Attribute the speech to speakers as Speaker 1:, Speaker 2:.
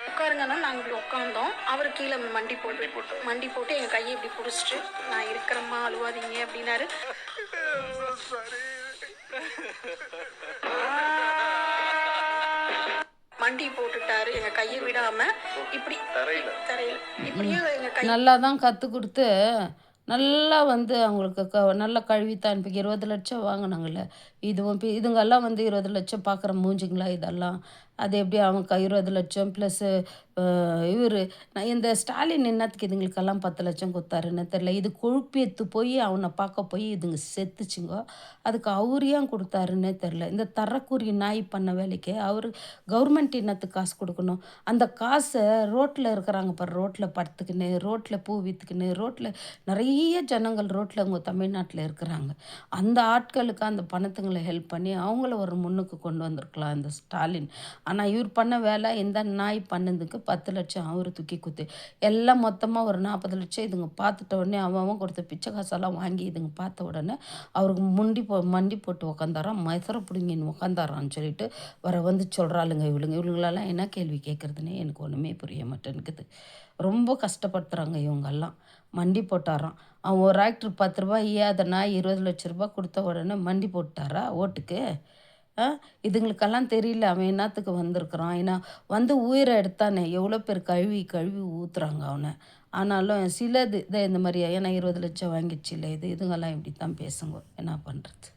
Speaker 1: உட்காருங்கன்னா நாங்கள் இப்படி உட்காந்தோம். அவர் கீழே மண்டி போட்டு எங்கள் கையை இப்படி பிடிச்சிட்டு நான் இருக்கிறம்மா அழுவாதீங்க அப்படின்னாரு. மண்டி போட்டுட்டாரு எங்க கையை விடாம. இப்படி தரையில இப்படியே எங்க கை
Speaker 2: நல்லா தான் கற்றுக் கொடுத்து நல்லா வந்து அவங்களுக்கு நல்லா கழுவித்தான் இப்போ 20 லட்சம் வாங்கினாங்கல்ல. இதுங்கெல்லாம் வந்து 20 லட்சம் பார்க்குற மூஞ்சிங்களா இதெல்லாம்? அது எப்படி அவங்க 20 லட்சம் ப்ளஸ்ஸு நான் இந்த ஸ்டாலின் என்னத்துக்கு இதுங்களுக்கெல்லாம் 10 லட்சம் கொடுத்தாருன்னு தெரில. இது கொழுப்பேத்து போய் அவனை பார்க்க போய் இதுங்க செத்துச்சுங்கோ. அதுக்கு அவர் ஏன் கொடுத்தாருன்னே தெரில. இந்த தரக்குரி நாய் பண்ண வேலைக்கு அவர் கவர்மெண்ட் என்னத்துக்கு காசு கொடுக்கணும்? அந்த காசை ரோட்டில் இருக்கிறாங்க பாரு, ரோட்டில் படுத்துக்கின்னு ரோட்டில் பூ விற்றுக்கின்னு ரோட்டில் நிறைய ஜனங்கள் ரோட்டில் அவங்க தமிழ்நாட்டில் இருக்கிறாங்க. அந்த ஆட்களுக்கு அந்த பணத்துங்களை ஹெல்ப் பண்ணி அவங்கள ஒரு முன்னுக்கு கொண்டு வந்திருக்கலாம் இந்த ஸ்டாலின். ஆனால் இவர் பண்ண வேலை இந்த நாய் பண்ணதுக்கு 10 லட்சம் அவர் தூக்கி குத்து எல்லாம் மொத்தமாக ஒரு 40 லட்சம் இதுங்க பார்த்துட்ட உடனே அவன் கொடுத்த பிச்சை காசெல்லாம் வாங்கி இதுங்க பார்த்த உடனே அவருக்கு மண்டி போட்டு உக்காந்தாராம், மசரை பிடிங்கின்னு உக்காந்தாரான்னு சொல்லிட்டு வந்து சொல்கிறாளுங்க இவளுங்களெல்லாம் என்ன கேள்வி கேட்குறதுனே எனக்கு ஒன்றுமே புரிய மாட்டேன்னுக்குது. ரொம்ப கஷ்டப்படுத்துகிறாங்க இவங்கெல்லாம். மண்டி போட்டாராம். அவன் ஒரு ஆக்டர் 10 ரூபாய் அதை நாய் 20 லட்ச ரூபாய் கொடுத்த உடனே மண்டி போட்டாரா ஓட்டுக்கு? இதுங்களுக்கெல்லாம் தெரியல அவன் என்னத்துக்கு வந்திருக்கிறான். ஏன்னா வந்து உயிரை எடுத்தானே எவ்வளோ பேர் கழுவி கழுவி ஊற்றுறாங்க அவனை. ஆனாலும் சிலது இந்த மாதிரி ஏன்னா 20 லட்சம் வாங்கிடுச்சு இல்லை இதுங்கெல்லாம் இப்படி தான் பேசுங்க. என்ன பண்ணுறது?